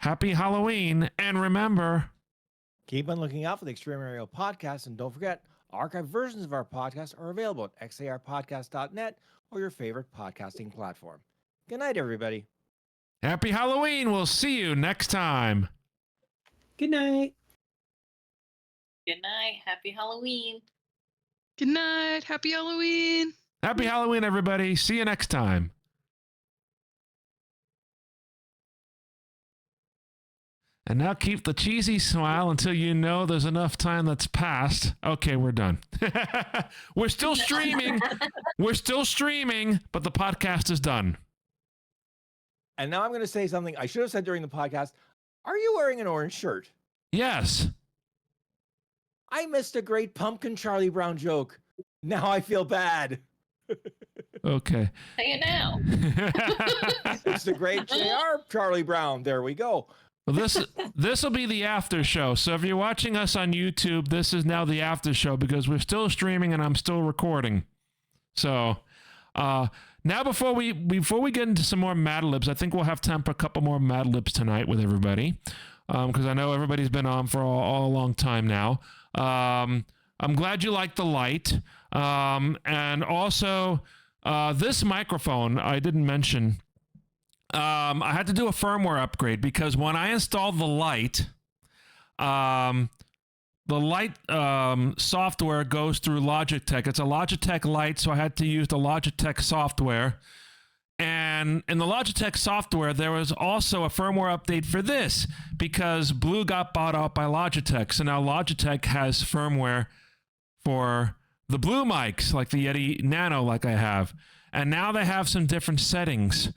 Happy Halloween, and remember, keep on looking out for the Extraordinary Podcast, and don't forget, archived versions of our podcast are available at xarpodcast.net or your favorite podcasting platform. Good night, everybody. happy Halloween. We'll see you next time. Good night. Good night. Happy Halloween. Good night. Happy Halloween. Happy Halloween, everybody. See you next time. And now keep the cheesy smile until you know there's enough time that's passed. Okay, we're done. We're still streaming. We're still streaming, but the podcast is done. And now I'm going to say something I should have said during the podcast. Are you wearing an orange shirt? Yes. I missed a great pumpkin Charlie Brown joke. Now I feel bad. Okay. Say it now. It's the great JR Charlie Brown. There we go. Well, this will be the after show. So if you're watching us on YouTube, this is now the after show because we're still streaming and I'm still recording. So now before we get into some more Mad Libs, I think we'll have time for a couple more Mad Libs tonight with everybody because I know everybody's been on for a long time now. I'm glad you like the light. And also this microphone I didn't mention. I had to do a firmware upgrade because when I installed the light software goes through Logitech. It's a Logitech light, so I had to use the Logitech software. And in the Logitech software, there was also a firmware update for this because Blue got bought out by Logitech. So now Logitech has firmware for the Blue mics, like the Yeti Nano, like I have. And now they have some different settings.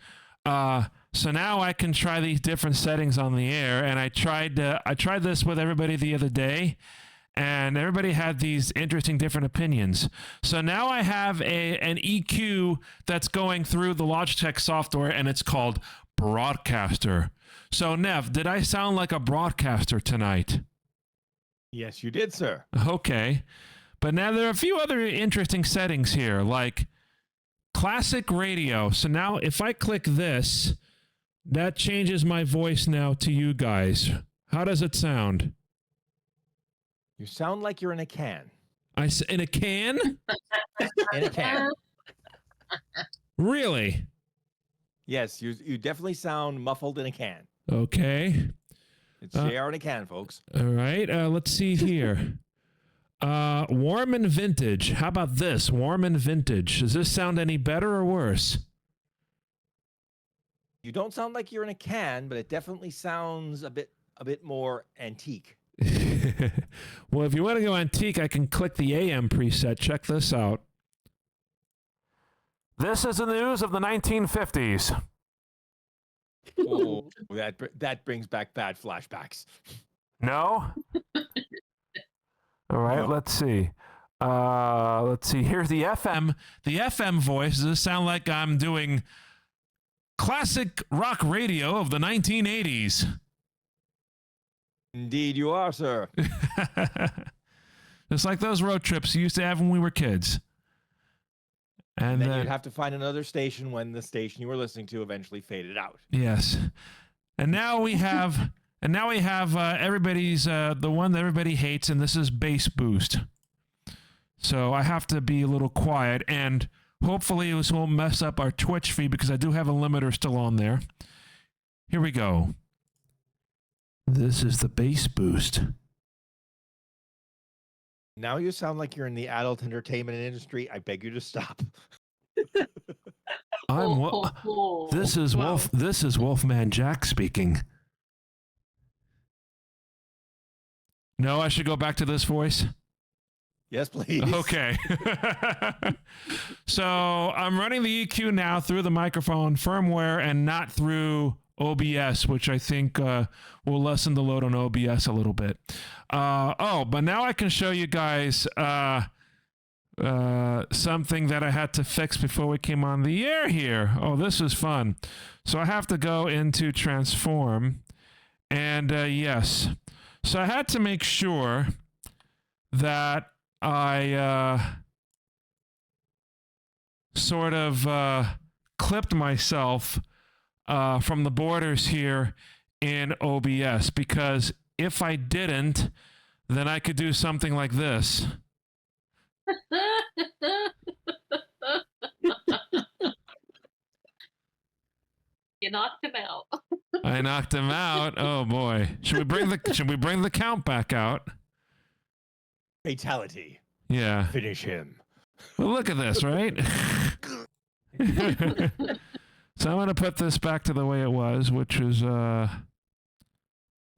So now I can try these different settings on the air, and I tried this with everybody the other day, and everybody had these interesting different opinions. So now I have an EQ that's going through the Logitech software, and it's called Broadcaster. So Nev, did I sound like a broadcaster tonight? Yes, you did, sir. Okay. But now there are a few other interesting settings here, like classic radio. So now if I click this, that changes my voice now to you guys. How does it sound? You sound like you're in a can. In a can? In a can. Really? Yes, you definitely sound muffled in a can. Okay. It's JR in a can, folks. All right. Let's see here. Warm and vintage. How about this? Warm and vintage. Does this sound any better or worse? You don't sound like you're in a can, but it definitely sounds a bit more antique. Well, if you want to go antique, I can click the AM preset. Check this out. This is the news of the 1950s. Oh, that brings back bad flashbacks. No? All right, let's see. Here's the FM. The FM voice. Does this sound like I'm doing classic rock radio of the 1980s? Indeed you are, sir. Just like those road trips you used to have when we were kids. And then you'd have to find another station when the station you were listening to eventually faded out. Yes. And now we have everybody's the one that everybody hates, and this is bass boost. So I have to be a little quiet, and hopefully this won't mess up our Twitch feed because I do have a limiter still on there. Here we go. This is the bass boost. Now you sound like you're in the adult entertainment industry. I beg you to stop. This is Wolf. This is Wolfman Jack speaking. No, I should go back to this voice. Yes, please. Okay. So I'm running the EQ now through the microphone firmware and not through OBS, which I think will lessen the load on OBS a little bit. But now I can show you guys something that I had to fix before we came on the air here. Oh, this is fun. So I have to go into transform, and yes. So I had to make sure that I sort of clipped myself from the borders here in OBS, because if I didn't, then I could do something like this. You knocked him out. I knocked him out. Oh boy. Should we bring the count back out? Fatality. Yeah. Finish him. Well, look at this, right? So I'm going to put this back to the way it was, which is,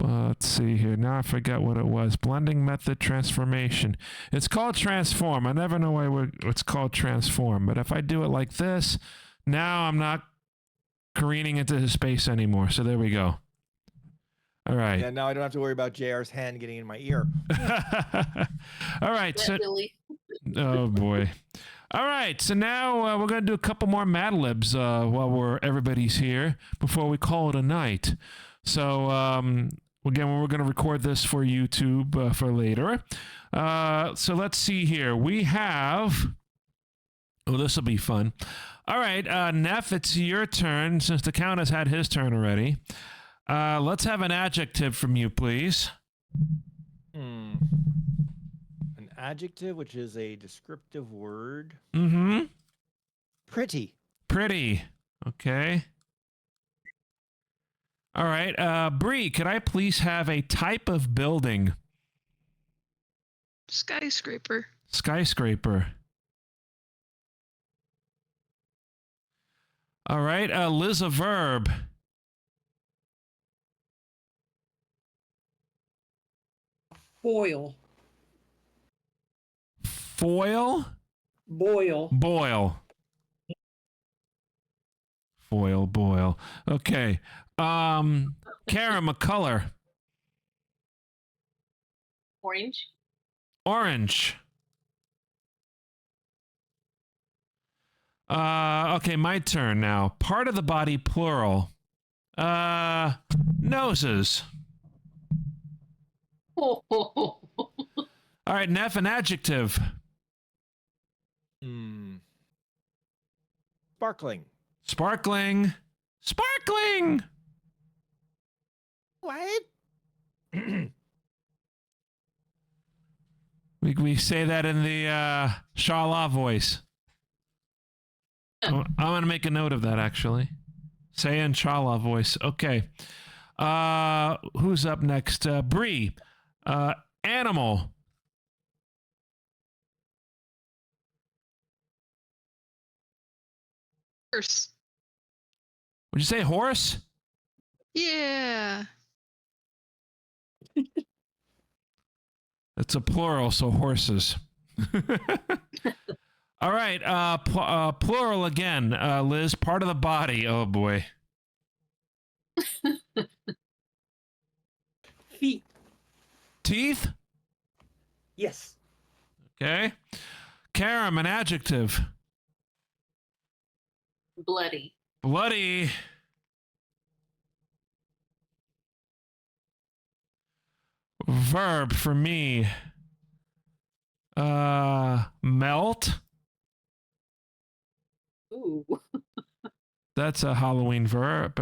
let's see here. Now I forgot what it was. Blending method transformation. It's called transform. I never know why it's called transform. But if I do it like this, now I'm not careening into his space anymore. So there we go. All right. Yeah, now I don't have to worry about JR's hand getting in my ear. All right. So, Billy. oh boy. All right. So now we're going to do a couple more Mad Libs while everybody's here before we call it a night. So again, we're going to record this for YouTube for later. So let's see here. We have. Oh, this will be fun. All right, Neff, it's your turn since the Count has had his turn already. Let's have an adjective from you, please. An adjective, which is a descriptive word. Mm-hmm. Pretty. Pretty. Okay. All right, Bree, could I please have a type of building? Skyscraper. Skyscraper. All right, Liz, a verb. Boil. Foil? Boil. Boil. Foil, boil. Okay. Karam, a color. Orange. Orange. Okay, my turn now. Part of the body, plural. Noses. All right, Neff, an adjective. Sparkling. Sparkling. Sparkling! What? We say that in the Shala voice. I'm going to make a note of that, actually. Say in Shala voice. Okay. Who's up next? Bree. Animal. Horse. Would you say horse? Yeah. It's a plural, so horses. All right. Plural again. Liz, part of the body. Oh, boy. Feet. Teeth? Yes. Okay. Karam, an adjective. Bloody. Bloody. Verb for me. Melt. Ooh. That's a Halloween verb.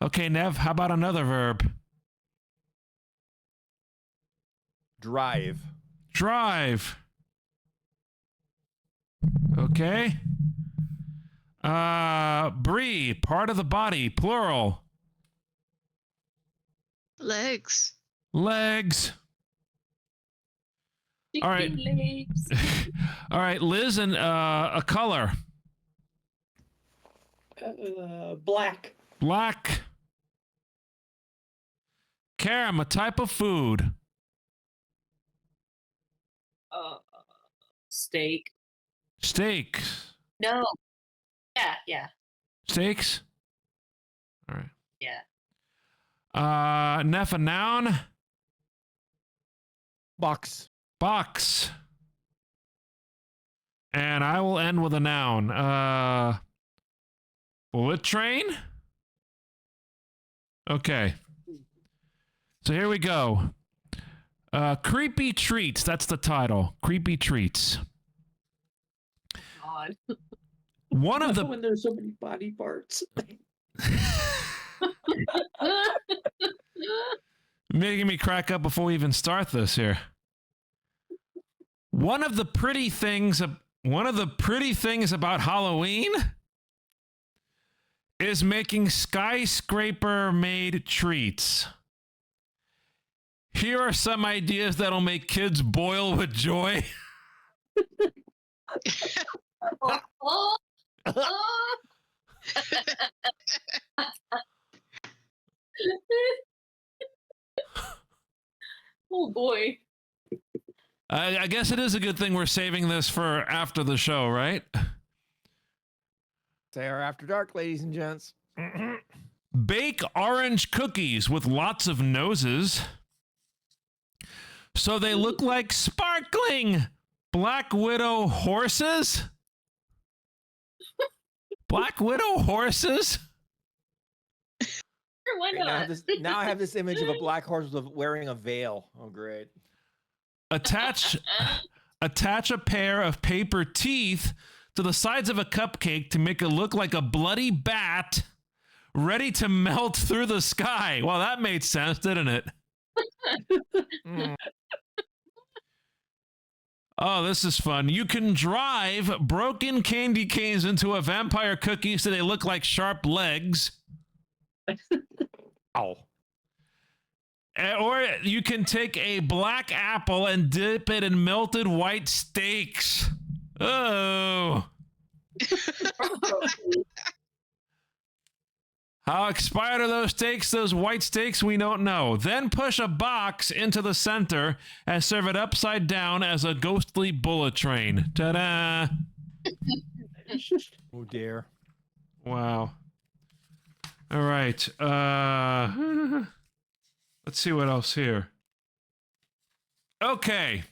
Okay, Nev, how about another verb? Drive. Drive. Okay. Bree, part of the body, plural. Legs. Legs. Chicken All right. legs. All right, Liz, and a color. Black. Black. Karam, a type of food. Steak. Steak. No. Yeah. Steaks? All right. Yeah. Neff, a noun? Box. Box. And I will end with a noun. Bullet train? Okay. So here we go. Creepy Treats. That's the title. Creepy Treats. God. One of the When there's so many body parts. Making me crack up before we even start this here. One of the pretty things about Halloween is making skyscraper-made treats. Here are some ideas that'll make kids boil with joy. Oh. Oh boy. I guess it is a good thing we're saving this for after the show, right? Say our After Dark, ladies and gents. Bake orange cookies with lots of noses so they look like sparkling Black Widow horses. Black Widow horses? Sure, why not? Now I have this image of a black horse wearing a veil. Oh, great. Attach a pair of paper teeth to the sides of a cupcake to make it look like a bloody bat ready to melt through the sky. Well, that made sense, didn't it? Oh, this is fun. You can drive broken candy canes into a vampire cookie so they look like sharp legs. Oh. Or you can take a black apple and dip it in melted white steaks. Oh. How expired are those steaks, those white steaks? We don't know. Then push a box into the center and serve it upside down as a ghostly bullet train. Ta-da! Oh, dear. Wow. All right. Let's see what else here. Okay.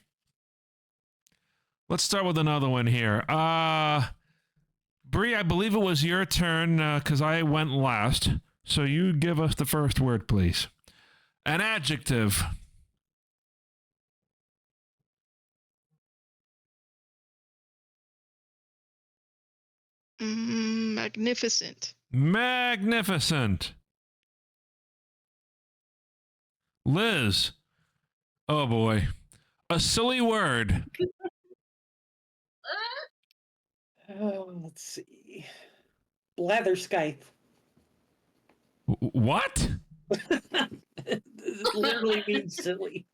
Let's start with another one here. Bree, I believe it was your turn because I went last. So you give us the first word, please. An adjective. Magnificent. Magnificent. Liz. Oh boy. A silly word. Oh, let's see. Blatherskite. What? It literally means silly.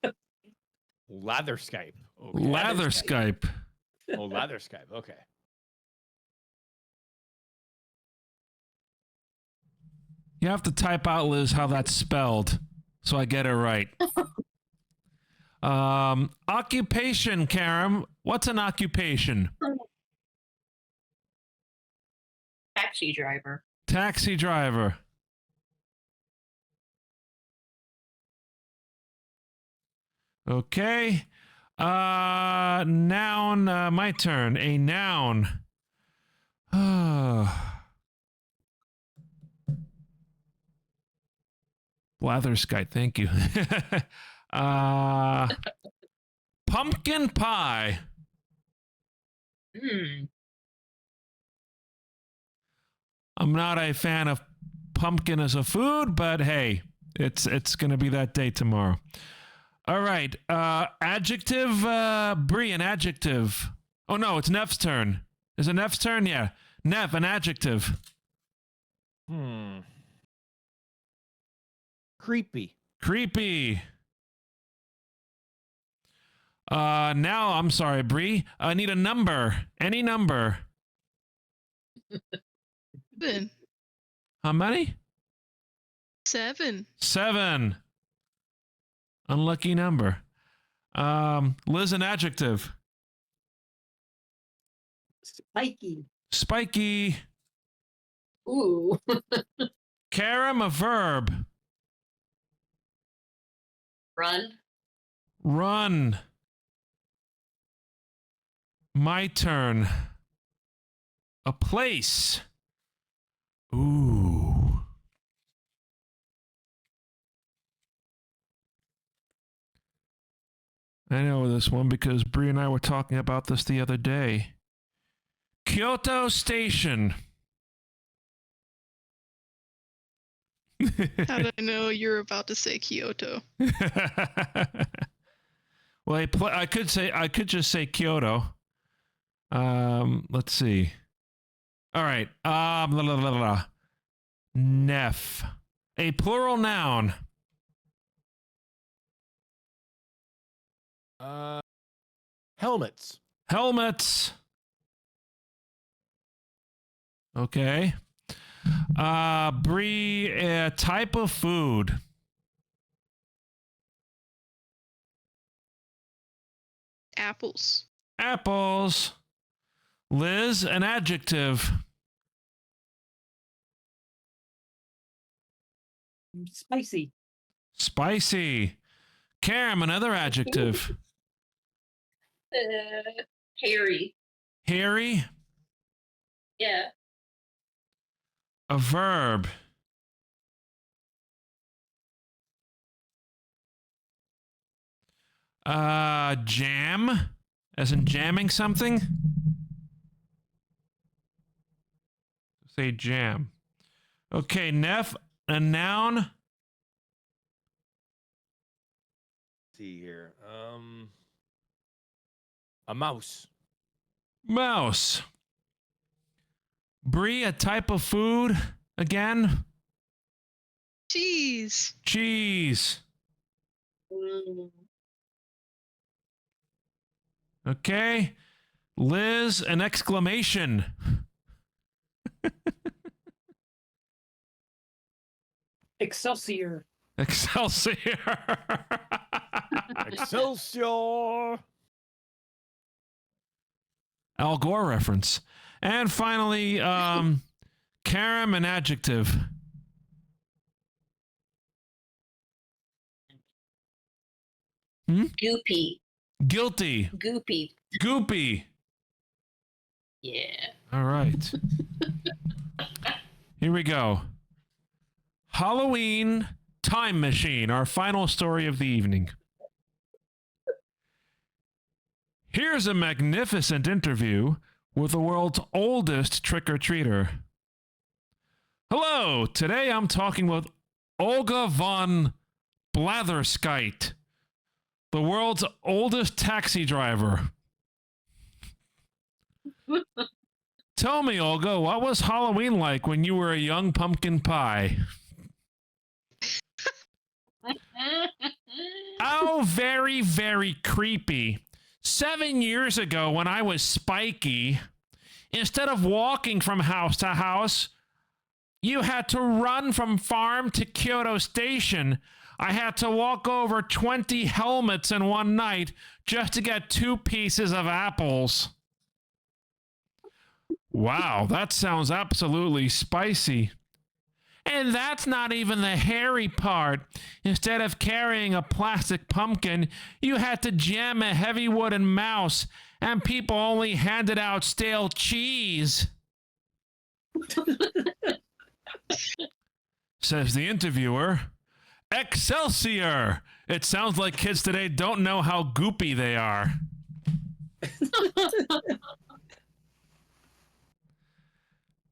Lather-skype. Okay. Lather Skype. Oh, lather-skype. Okay. You have to type out, Liz, how that's spelled so I get it right. Occupation, Karam. What's an occupation? Taxi driver. Taxi driver. Okay. Noun, my turn. A noun. Blatherskite, thank you. Pumpkin pie. I'm not a fan of pumpkin as a food, but hey, it's going to be that day tomorrow. All right. Adjective, Bree, an adjective. Oh, no, it's Nev's turn. Is it Nev's turn? Yeah. Nev, an adjective. Creepy. Creepy. Now, I'm sorry, Bree. I need a number. Any number. 7. How many? 7. 7. Unlucky number. Liz, an adjective. Spiky. Spiky. Ooh. Karam, a verb. Run. Run. My turn. A place. Ooh. I know this one because Bree and I were talking about this the other day. Kyoto Station. How did I know you're about to say Kyoto? Well, I could just say Kyoto. Let's see. All right. Blah, blah, blah, blah. Neff. A plural noun. Helmets. Helmets. Okay. Bree, a type of food. Apples. Apples. Liz, an adjective. Spicy. Spicy. Karam, another adjective. Hairy. Hairy. Yeah. A verb. Jam, as in jamming something. Say jam. Okay, Neff, a noun. Let's see here. A mouse. Mouse. Bree, a type of food. Again. Cheese. Cheese. Mm. Okay. Liz, an exclamation. Excelsior. Excelsior. Excelsior. Al Gore reference. And finally, Karam, an adjective. Goopy. Guilty. Goopy. Goopy. Yeah. All right. Here we go. Halloween Time Machine, our final story of the evening. Here's a magnificent interview with the world's oldest trick-or-treater. Hello, today I'm talking with Olga von Blatherskite, the world's oldest taxi driver. Tell me, Olga, what was Halloween like when you were a young pumpkin pie? Oh, very, very creepy. 7 years ago, when I was Spiky, instead of walking from house to house, you had to run from farm to Kyoto Station. I had to walk over 20 helmets in one night just to get 2 pieces of apples. Wow, that sounds absolutely spicy. And that's not even the hairy part. Instead of carrying a plastic pumpkin, you had to jam a heavy wooden mouse, and people only handed out stale cheese. Says the interviewer. Excelsior! It sounds like kids today don't know how goopy they are.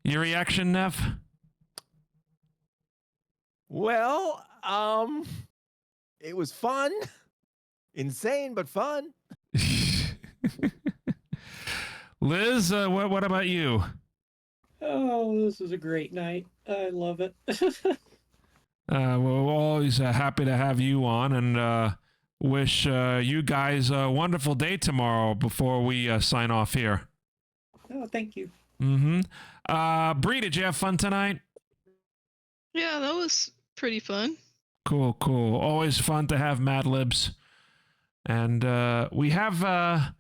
Your reaction, Neff? Well, it was fun. Insane, but fun. Liz, what about you? Oh, this is a great night. I love it. We're always happy to have you on, and wish you guys a wonderful day tomorrow before we sign off here. Oh, thank you. Mm-hmm. Bree, did you have fun tonight? Yeah, that was pretty fun. Cool, cool. Always fun to have Mad Libs. And we have I'll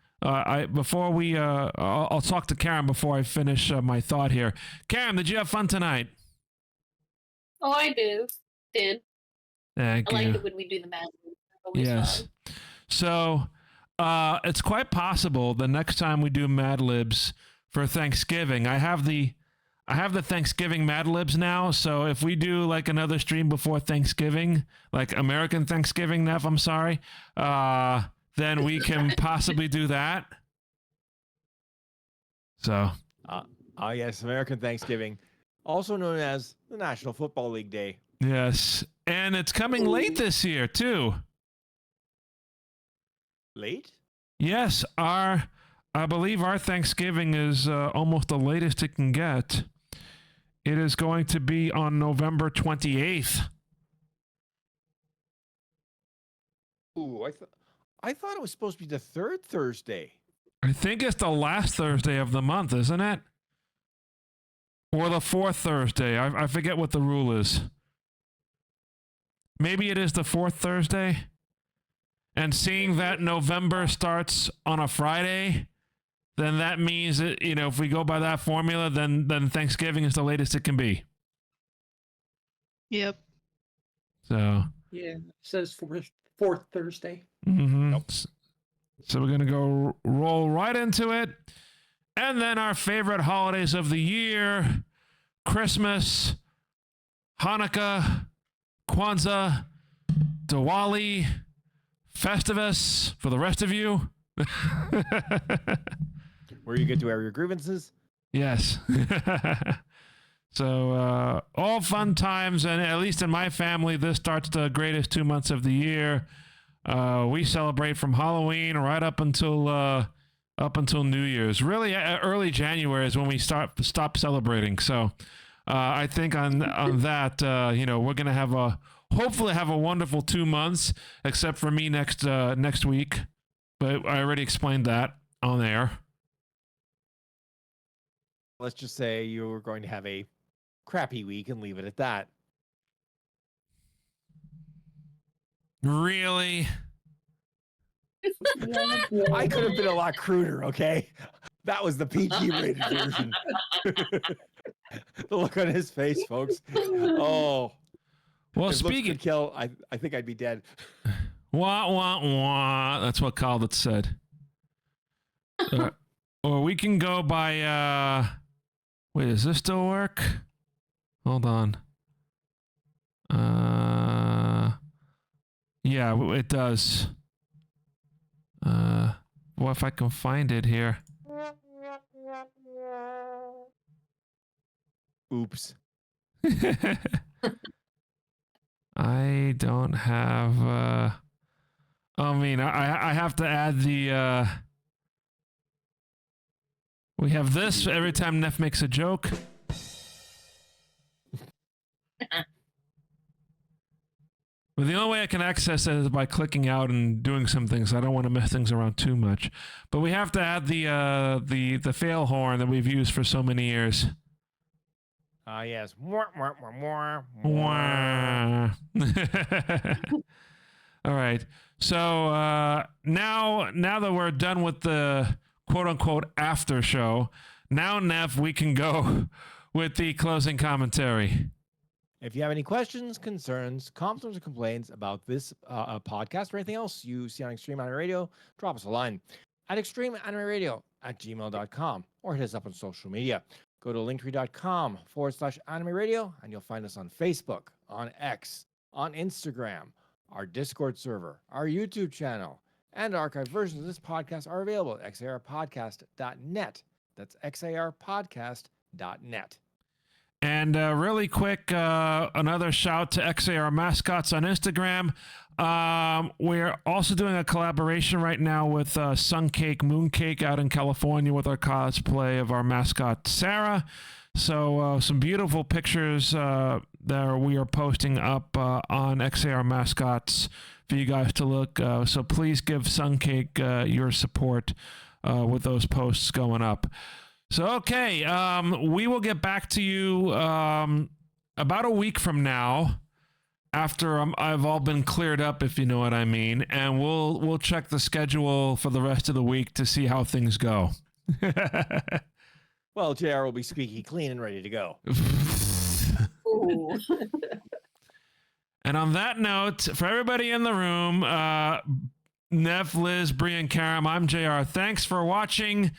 talk to Karam before I finish my thought here. Karam, did you have fun tonight? Oh, I did. Thank I you. like it when we do the Mad Libs. Always Yes. fun. So it's quite possible the next time we do Mad Libs for Thanksgiving, I have the Thanksgiving Mad Libs now. So if we do like another stream before Thanksgiving, like American Thanksgiving, Neff, I'm sorry, then we can possibly do that. So. Yes, American Thanksgiving, also known as the National Football League Day. Yes. And it's coming late this year, too. Late? Yes. I believe our Thanksgiving is almost the latest it can get. It is going to be on November 28th. Ooh, I thought it was supposed to be the third Thursday. I think it's the last Thursday of the month, isn't it? Or the fourth Thursday. I forget what the rule is. Maybe it is the fourth Thursday. And seeing that November starts on a Friday, then that means that, if we go by that formula, then Thanksgiving is the latest it can be. Yep. So. Yeah, it says fourth Thursday. Mm-hmm. Nope. So we're going to go roll right into it. And then our favorite holidays of the year: Christmas, Hanukkah, Kwanzaa, Diwali, Festivus for the rest of you. Where you get to air your grievances. Yes. So all fun times, and at least in my family, this starts the greatest 2 months of the year. We celebrate from Halloween right up until New Year's. Really, early January is when we stop celebrating. So I think on that, we're gonna hopefully have a wonderful 2 months, except for me next week. But I already explained that on air. Let's just say you were going to have a crappy week and leave it at that. Really? I could have been a lot cruder, okay? That was the PG rated version. The look on his face, folks. Oh. Well, if looks speaking. could kill, I think I'd be dead. Wah, wah, wah. That's what Calvert said. Or we can go by, wait, does this still work? Hold on. Yeah, it does. Well, if I can find it here. Oops. I don't have, I mean, I have to add the, we have this every time Neff makes a joke. But the only way I can access it is by clicking out and doing some things. I don't want to mess things around too much. But we have to add the fail horn that we've used for so many years. Yes. Wah. All right. So now that we're done with the quote-unquote after show, now, Neff, we can go with the closing commentary. If you have any questions, concerns, comments, or complaints about this podcast or anything else you see on Extreme Anime Radio, drop us a line at extremeanimeradio@gmail.com or hit us up on social media. Go to linktree.com/anime radio and you'll find us on Facebook, on X, on Instagram. Our Discord server, our YouTube channel, and archived versions of this podcast are available at xarpodcast.net. That's xarpodcast.net. And really quick, another shout to XAR Mascots on Instagram. We're also doing a collaboration right now with Suncake Mooncake out in California with our cosplay of our mascot, Sarah. So some beautiful pictures that we are posting up on XAR Mascots for you guys to look. So please give Suncake your support with those posts going up. So, okay, we will get back to you about a week from now after I've all been cleared up, if you know what I mean, and we'll check the schedule for the rest of the week to see how things go. Well, JR will be squeaky clean and ready to go. And on that note, for everybody in the room, Neff, Liz, Bree, and Karam, I'm JR. Thanks for watching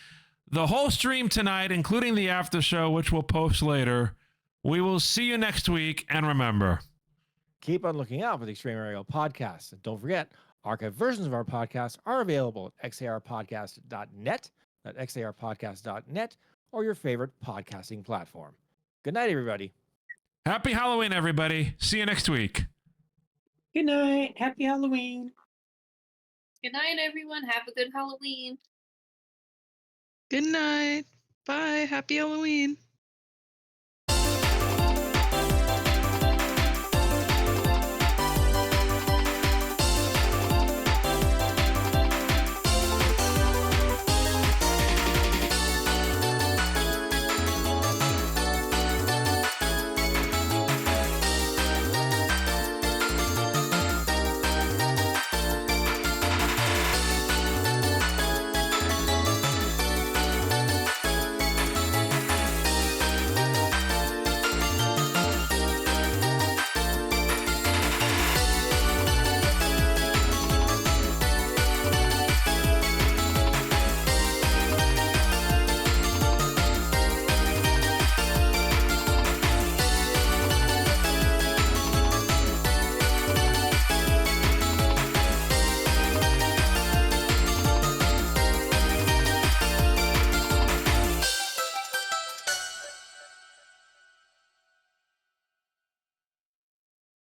the whole stream tonight, including the after show, which we'll post later. We will see you next week, and remember, keep on looking out for the Extreme Aerial Podcast. And don't forget, archive versions of our podcast are available at xarpodcast.net, at xarpodcast.net, or your favorite podcasting platform. Good night, everybody. Happy Halloween, everybody. See you next week. Good night. Happy Halloween. Good night, everyone. Have a good Halloween. Good night. Bye. Happy Halloween.